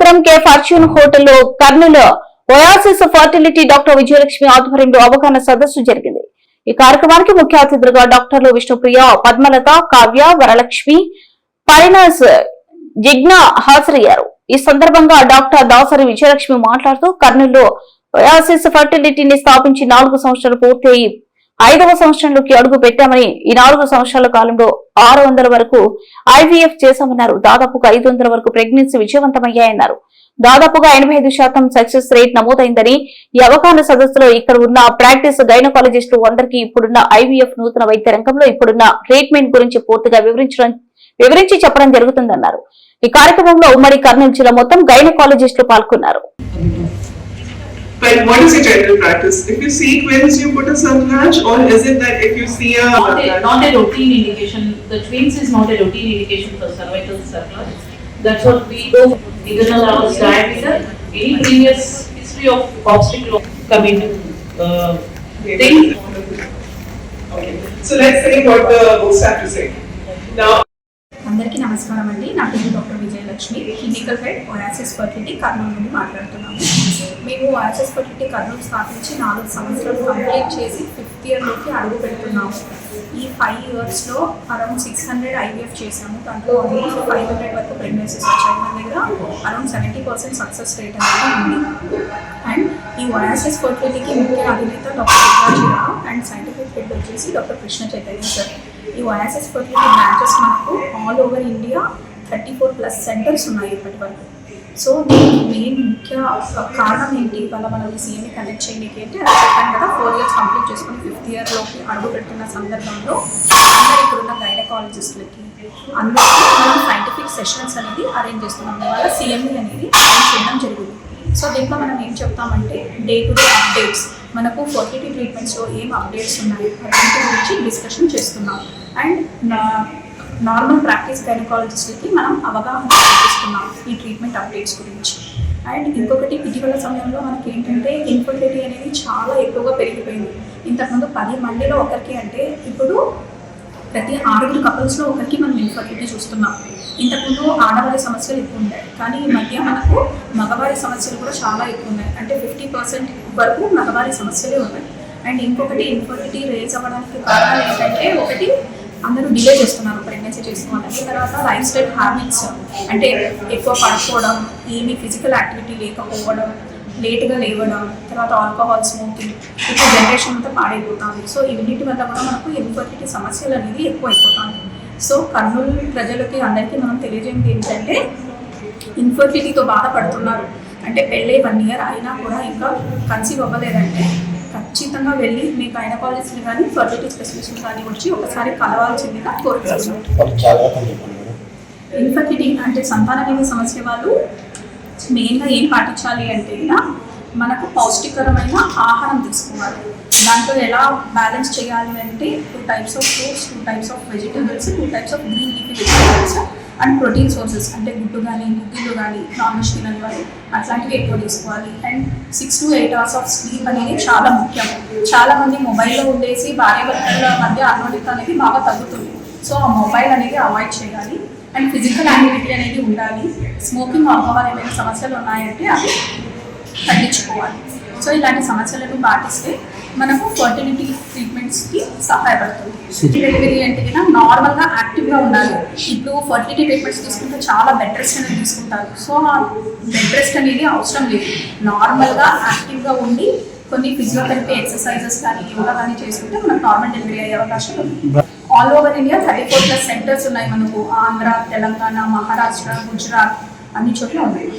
అనంతరం కే ఫార్చ్యూన్ హోటల్లో Kurnool oasis fertility doctor Vijayalakshmi ఆధ్వర్యంలో అవగాహన సదస్సు జరిగింది. ఈ కార్యక్రమానికి ముఖ్య అతిథులుగా డాక్టర్లు విష్ణుప్రియ, పద్మలత, కావ్య, వరలక్ష్మి, పరిణాస్, జిజ్ఞ హాజరయ్యారు. ఈ సందర్భంగా డాక్టర్ దాసరి విజయలక్ష్మి మాట్లాడుతూ కర్నూలులో ఒయాసిస్ ఫర్టిలిటీని స్థాపించి 4 సంవత్సరాలు పూర్తయి 5వ సంవత్సరంలోకి అడుగు పెట్టామని, ఈ 4 సంవత్సరాల కాలంలో 600 వరకు ఐవీఎఫ్ చేశామన్నారు. దాదాపుగా 500 వరకు ప్రెగ్నెన్సీ విజయవంతమయ్యాయన్నారు. దాదాపుగా 85% సక్సెస్ రేట్ నమోదైందని, ఈ అవగాహన సదస్సులో ఇక్కడ ఉన్న ప్రాక్టీస్ గైనకాలజిస్టులు అందరికీ ఇప్పుడున్న ఐవీఎఫ్ నూతన వైద్య రంగంలో ఇప్పుడున్న ట్రీట్మెంట్ గురించి పూర్తిగా వివరించి చెప్పడం జరుగుతుందన్నారు. ఈ కార్యక్రమంలో ఉమ్మడి కర్నూలు జిల్లా మొత్తం గైనకాలజిస్టులు పాల్గొన్నారు. But what is your general practice? If you see twins, you put a surplusage, or is it that if you see not a routine indication? The twins is not a routine indication for cervical surplusage. That's what we do. Either our diameter, any previous history of obstacle coming to thing. Okay. So let's say what the books have to say. Now. అందరికీ నమస్కారం అండి. నా పేరు doctor Vijayalakshmi, clinical head oasis fertility Kurnool నుండి మాట్లాడుతున్నాము. మేము oasis fertility Kurnool స్థాపించి 4 సంవత్సరాలు కంప్లీట్ చేసి 5th ఇయర్లోకి అడుగు పెడుతున్నాము. ఈ 5 ఇయర్స్లో అరౌండ్ 600 ఐవీఎఫ్ చేసాము. దాంట్లో 500 వరకు ప్రెగ్నెన్సీస్ వచ్చాయి. మన దగ్గర అరౌండ్ 70% సక్సెస్ రేట్ అనేది ఉంది. అండ్ ఈ ఒయాసిస్ ఫర్టిలిటీకి ముఖ్య అధినేత doctor Vijaya Rao and scientific head వచ్చేసి డాక్టర్ కృష్ణ చైతన్య సార్. ఈ ఒయాసిస్ ఫర్టిలిటీ బ్రాంచెస్ మనకు ఆల్ ఓవర్ ఇండియా 34+ సెంటర్స్ ఉన్నాయి ఇప్పటి వరకు. సో దీనికి మెయిన్ ముఖ్య కారణం ఏంటి, ఇవాళ మనం ఈ సీఎంని కనెక్ట్ చేయడానికి అంటే అది చెప్పాను కదా, 4 ఇయర్స్ కంప్లీట్ చేసుకుని 5th ఇయర్లోకి అడుగు పెడుతున్న సందర్భంలో అందరూ ఇక్కడున్న గైనకాలజిస్టులకి అందరికీ మనం సైంటిఫిక్ సెషన్స్ అనేది అరేంజ్ చేస్తున్నాం. ఇవాళ సీఎంని అనేది అరేంజ్ చేయడం జరిగింది. సో దీంట్లో మనం ఏం చెప్తామంటే డే టు డే అప్డేట్స్, మనకు ఫర్టిలిటీ ట్రీట్మెంట్స్లో ఏం అప్డేట్స్ ఉన్నాయి వాటి గురించి డిస్కషన్ చేస్తున్నాం. అండ్ నార్మల్ ప్రాక్టీస్ గైనకాలజిస్ట్కి మనం అవగాహన కల్పిస్తున్నాం ఈ ట్రీట్మెంట్ అప్డేట్స్ గురించి. అండ్ ఇంకొకటి, ఇటీవల సమయంలో మనకి ఏంటంటే ఇన్ఫర్టిలిటీ అనేది చాలా ఎక్కువగా పెరిగిపోయింది. ఇంతకుముందు 10 మందిలో ఒకరికి అంటే ఇప్పుడు ప్రతి 6 కపుల్స్లో ఒకరికి మనం ఇన్ఫర్టిలిటీ చూస్తున్నాం. ఇంతకుముందు ఆడవారి సమస్యలు ఎక్కువ ఉన్నాయి, కానీ ఈ మధ్య మనకు మగవారి సమస్యలు కూడా చాలా ఎక్కువ ఉన్నాయి. అంటే 50% వరకు మగవారి సమస్యలే ఉన్నాయి. అండ్ ఇంకొకటి, ఇన్ఫర్టిలిటీ రేజ్ అవ్వడానికి కారణాలు ఏంటంటే, ఒకటి అందరూ డిలే చేస్తున్నారు ప్రెగ్నెన్సీ చేసుకోవడానికి. తర్వాత లైఫ్ స్టైల్ హ్యాబిట్స్, అంటే ఎక్కువ పడుకోవడం, ఏమీ ఫిజికల్ యాక్టివిటీ లేకపోవడం, లేట్గా లేవడం, తర్వాత ఆల్కహాల్, స్మోకింగ్, ఇప్పుడు జనరేషన్ అంతా పాడైపోతుంది. సో ఇవన్నిటి వల్ల కూడా మనకు ఇన్ఫర్టిలిటీ సమస్యలు అనేది ఎక్కువ అయిపోతుంది. సో కర్నూలు ప్రజలకి అందరికీ మనం తెలియజేయండి ఏంటంటే, ఇన్ఫర్టిలిటీతో బాధపడుతున్నారు అంటే పెళ్ళై 1 ఇయర్ అయినా కూడా ఇంకా కన్సీవ్ అవ్వలేదంటే ఖచ్చితంగా వెళ్ళి మీ గైనకాలజిస్ట్ని కానీ ఫర్టిలిటీ స్పెషలిస్ట్ని కానీ వచ్చి ఒకసారి కలవాల్సిందిగా కోరుతున్నాం. ఇన్ఫర్టిలిటీ అంటే సంతానలేమి సమస్య వాళ్ళు మెయిన్గా ఏం పాటించాలి అంటే, మనకు పౌష్టికరమైన ఆహారం తీసుకోవాలి. దాంట్లో ఎలా బ్యాలెన్స్ చేయాలి అంటే 2 types of fruits, 2 types of vegetables, 2 types of green leafy vegetables and protein sources అంటే గుడ్డు కానీ గుడ్డిలు కానీ నాన్ వెజ్ తినని వాళ్ళు అట్లాంటివి ఎక్కువ తీసుకోవాలి. And 6 to 8 hours of sleep అనేది చాలా ముఖ్యం. చాలామంది మొబైల్లో ఉండేసి భార్యాభర్తల మధ్య అన్యోన్యత అనేది బాగా తగ్గుతుంది. సో ఆ మొబైల్ అనేది అవాయిడ్ చేయాలి. అండ్ ఫిజికల్ యాక్టివిటీ అనేది ఉండాలి. స్మోకింగ్, ఆల్కహాల్ ఏమైనా సమస్యలు ఉన్నాయంటే అవి తగ్గించుకోవాలి. సో ఇలాంటి సమస్యలను పాటిస్తే మనకు ఫర్టిలిటీ ట్రీట్మెంట్స్కి సహాయపడుతుంది. డెలివరీ అంటే నార్మల్గా యాక్టివ్గా ఉండాలి. ఇప్పుడు ఫర్టిలిటీ ట్రీట్మెంట్స్ తీసుకుంటే చాలా బెడ్ రెస్ట్ అనేది తీసుకుంటారు. సో ఆ బెడ్ రెస్ట్ అనేది అవసరం లేదు. నార్మల్గా యాక్టివ్గా ఉండి కొన్ని ఫిజియోథెరపీ ఎక్సర్సైజెస్ కానీ యోగా కానీ చేసుకుంటే మనకు నార్మల్ డెలివరీ అయ్యే అవకాశం ఉంది. ఆల్ ఓవర్ ఇండియా 34+ సెంటర్స్ ఉన్నాయి మనకు. ఆంధ్ర, తెలంగాణ, మహారాష్ట్ర, గుజరాత్ అన్ని చోట్ల ఉన్నాయి.